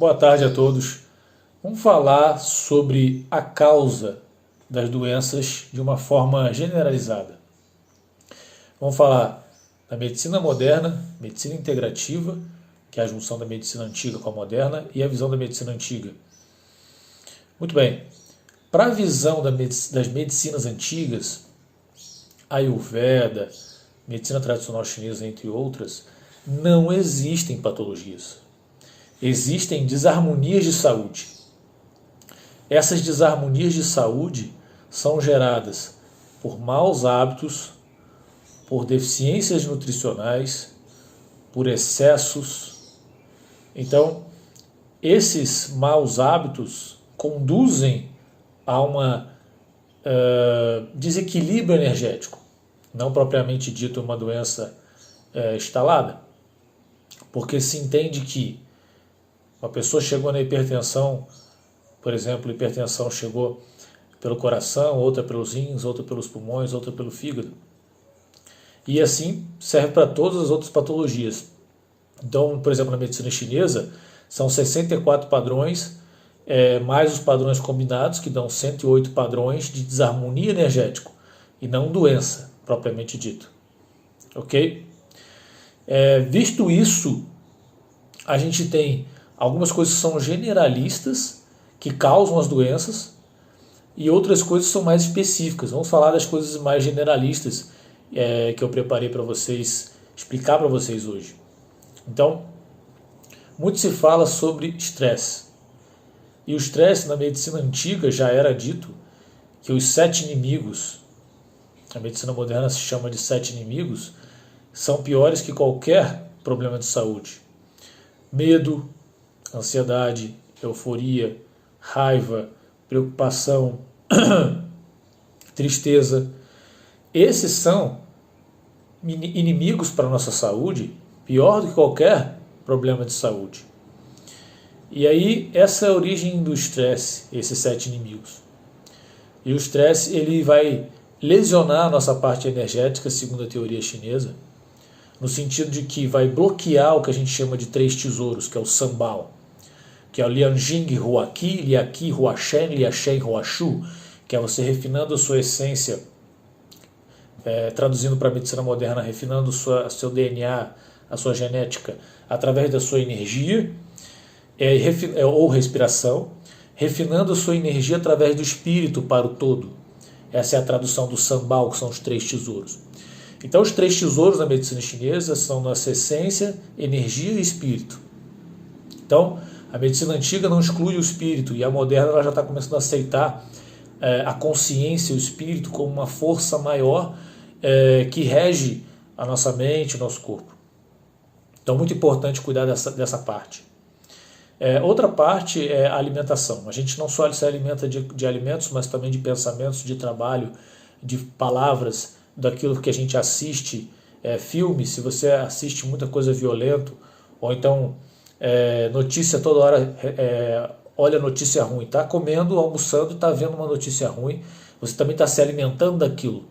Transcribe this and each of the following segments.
Boa tarde a todos. Vamos falar sobre a causa das doenças de uma forma generalizada. Vamos falar da medicina moderna, medicina integrativa, que é a junção da medicina antiga com a moderna, e a visão da medicina antiga. Muito bem. Para a visão das medicinas antigas, Ayurveda, medicina tradicional chinesa, entre outras, não existem patologias. Existem desarmonias de saúde. Essas desarmonias de saúde são geradas por maus hábitos, por deficiências nutricionais, por excessos. Então, esses maus hábitos conduzem a um desequilíbrio energético, não propriamente dito uma doença instalada, porque se entende que uma pessoa chegou na hipertensão, por exemplo, hipertensão chegou pelo coração, outra pelos rins, outra pelos pulmões, outra pelo fígado. E assim serve para todas as outras patologias. Então, por exemplo, na medicina chinesa, são 64 padrões, mais os padrões combinados, que dão 108 padrões de desarmonia energética, e não doença, propriamente dito. Ok? Visto isso, a gente tem algumas coisas que são generalistas, que causam as doenças, e outras coisas que são mais específicas. Vamos falar das coisas mais generalistas que eu preparei para vocês, explicar para vocês hoje. Então, muito se fala sobre estresse. E o estresse na medicina antiga já era dito que os 7 inimigos, a medicina moderna se chama de 7 inimigos, são piores que qualquer problema de saúde. Medo, ansiedade, euforia, raiva, preocupação, tristeza. Esses são inimigos para a nossa saúde, pior do que qualquer problema de saúde. E aí, essa é a origem do estresse, esses 7 inimigos. E o estresse, ele vai lesionar a nossa parte energética, segundo a teoria chinesa, no sentido de que vai bloquear o que a gente chama de 3 tesouros, que é o Sanbao, que é o Lianjing Huaqi, Liaqi Huashen, Liachen Huashu, que é você refinando a sua essência, traduzindo para a medicina moderna, refinando seu DNA, a sua genética, através da sua energia, ou respiração, refinando a sua energia através do espírito para o todo. Essa é a tradução do Sanbao, que são os 3 tesouros. Então, os 3 tesouros da medicina chinesa são nossa essência, energia e espírito. Então, a medicina antiga não exclui o espírito, e a moderna ela já está começando a aceitar a consciência, o espírito, como uma força maior que rege a nossa mente, o nosso corpo. Então, muito importante cuidar dessa parte. Outra parte é a alimentação. A gente não só se alimenta de alimentos, mas também de pensamentos, de trabalho, de palavras, daquilo que a gente assiste, filme. Se você assiste muita coisa violenta, ou então notícia toda hora, olha notícia ruim, está comendo, almoçando, está vendo uma notícia ruim, você também está se alimentando daquilo.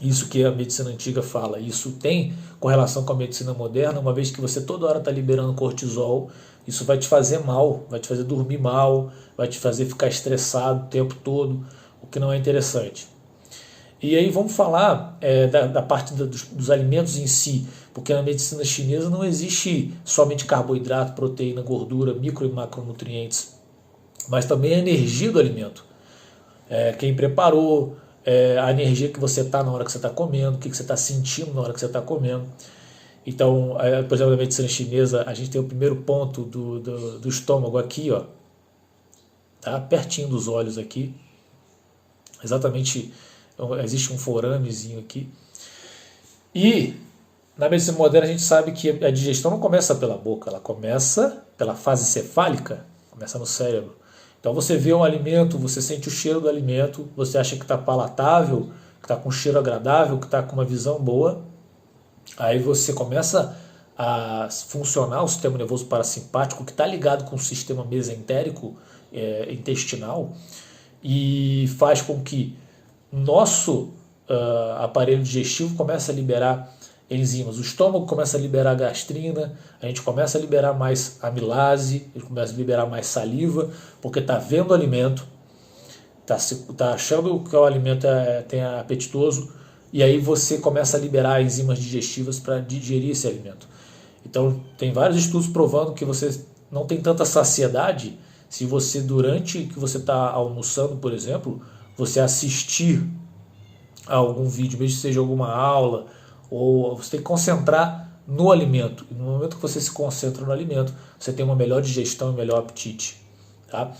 Isso que a medicina antiga fala, isso tem correlação com a medicina moderna, uma vez que você toda hora está liberando cortisol, isso vai te fazer mal, vai te fazer dormir mal, vai te fazer ficar estressado o tempo todo, o que não é interessante. E aí vamos falar da parte dos alimentos em si, porque na medicina chinesa não existe somente carboidrato, proteína, gordura, micro e macronutrientes, mas também a energia do alimento. Quem preparou, a energia que você está na hora que você está comendo, o que você está sentindo na hora que você está comendo. Então, por exemplo, na medicina chinesa, a gente tem o primeiro ponto do estômago aqui, ó, tá? Pertinho dos olhos aqui, exatamente, existe um foramezinho aqui. E na medicina moderna a gente sabe que a digestão não começa pela boca, ela começa pela fase cefálica, começa no cérebro. Então você vê um alimento, você sente o cheiro do alimento, você acha que está palatável, que está com um cheiro agradável, que está com uma visão boa. Aí você começa a funcionar o sistema nervoso parasimpático, que está ligado com o sistema mesentérico intestinal, e faz com que nosso aparelho digestivo comece a liberar enzimas. O estômago começa a liberar gastrina, a gente começa a liberar mais amilase, a gente começa a liberar mais saliva, porque está vendo o alimento, está achando que o alimento tem apetitoso, e aí você começa a liberar enzimas digestivas para digerir esse alimento. Então, tem vários estudos provando que você não tem tanta saciedade se você, durante que você está almoçando, por exemplo, você assistir a algum vídeo, mesmo que seja alguma aula, ou você tem que concentrar no alimento. E no momento que você se concentra no alimento, você tem uma melhor digestão e melhor apetite. Tá?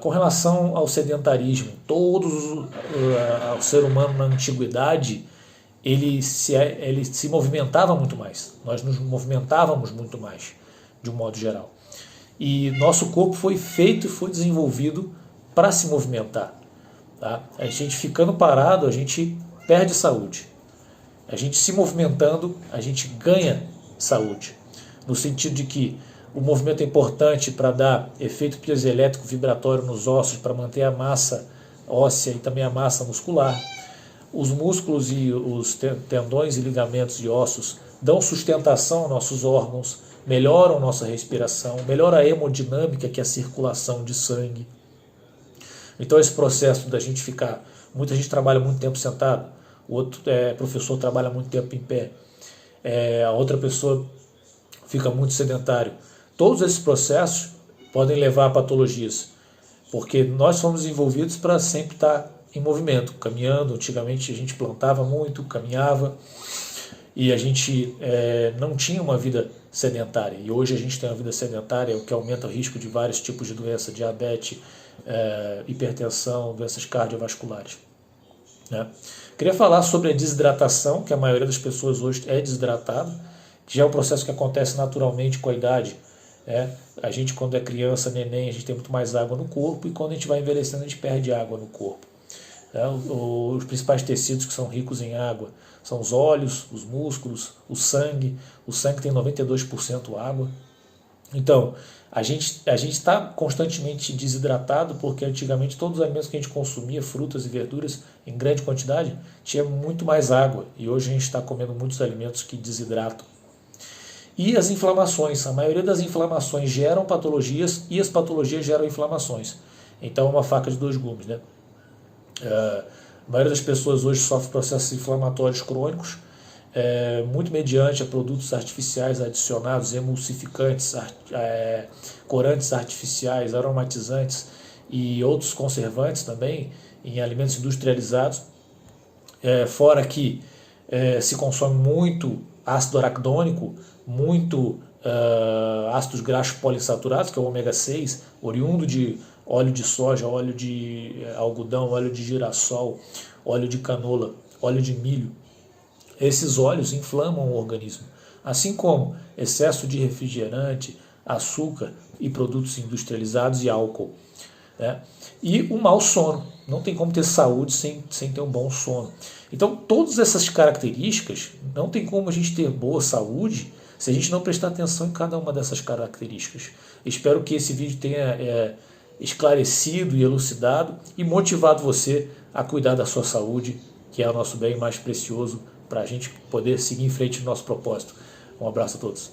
Com relação ao sedentarismo, o ser humano na antiguidade, ele se movimentava muito mais. Nós nos movimentávamos muito mais, de um modo geral. E nosso corpo foi feito e foi desenvolvido para se movimentar. Tá? A gente ficando parado, a gente perde saúde. A gente se movimentando, a gente ganha saúde. No sentido de que o movimento é importante para dar efeito piezoelétrico vibratório nos ossos, para manter a massa óssea e também a massa muscular. Os músculos e os tendões e ligamentos e ossos dão sustentação aos nossos órgãos, melhoram nossa respiração, melhora a hemodinâmica, que é a circulação de sangue. Então esse processo da gente ficar... Muita gente trabalha muito tempo sentado, o outro professor trabalha muito tempo em pé, a outra pessoa fica muito sedentário. Todos esses processos podem levar a patologias, porque nós somos envolvidos para sempre estar em movimento, caminhando. Antigamente a gente plantava muito, caminhava, e a gente não tinha uma vida sedentária. E hoje a gente tem uma vida sedentária, o que aumenta o risco de vários tipos de doença, diabetes, hipertensão, doenças cardiovasculares. Né? Queria falar sobre a desidratação, que a maioria das pessoas hoje é desidratada, que já é um processo que acontece naturalmente com a idade. A gente, quando é criança, neném, a gente tem muito mais água no corpo, e quando a gente vai envelhecendo, a gente perde água no corpo. Os principais tecidos que são ricos em água são os olhos, os músculos, o sangue. O sangue tem 92% água. Então, a gente está constantemente desidratado, porque antigamente todos os alimentos que a gente consumia, frutas e verduras, em grande quantidade, tinha muito mais água. E hoje a gente está comendo muitos alimentos que desidratam. E as inflamações. A maioria das inflamações geram patologias, e as patologias geram inflamações. Então é uma faca de dois gumes, né? A maioria das pessoas hoje sofre processos inflamatórios crônicos, muito mediante a produtos artificiais adicionados, emulsificantes, corantes artificiais, aromatizantes e outros conservantes também em alimentos industrializados. Fora que se consome muito ácido araquidônico, muito ácidos graxos poliinsaturados, que é o ômega 6, oriundo de óleo de soja, óleo de algodão, óleo de girassol, óleo de canola, óleo de milho. Esses óleos inflamam o organismo, assim como excesso de refrigerante, açúcar e produtos industrializados e álcool. E o mau sono. Não tem como ter saúde sem ter um bom sono. Então, todas essas características, não tem como a gente ter boa saúde se a gente não prestar atenção em cada uma dessas características. Espero que esse vídeo tenha esclarecido e elucidado e motivado você a cuidar da sua saúde, que é o nosso bem mais precioso, para a gente poder seguir em frente no nosso propósito. Um abraço a todos.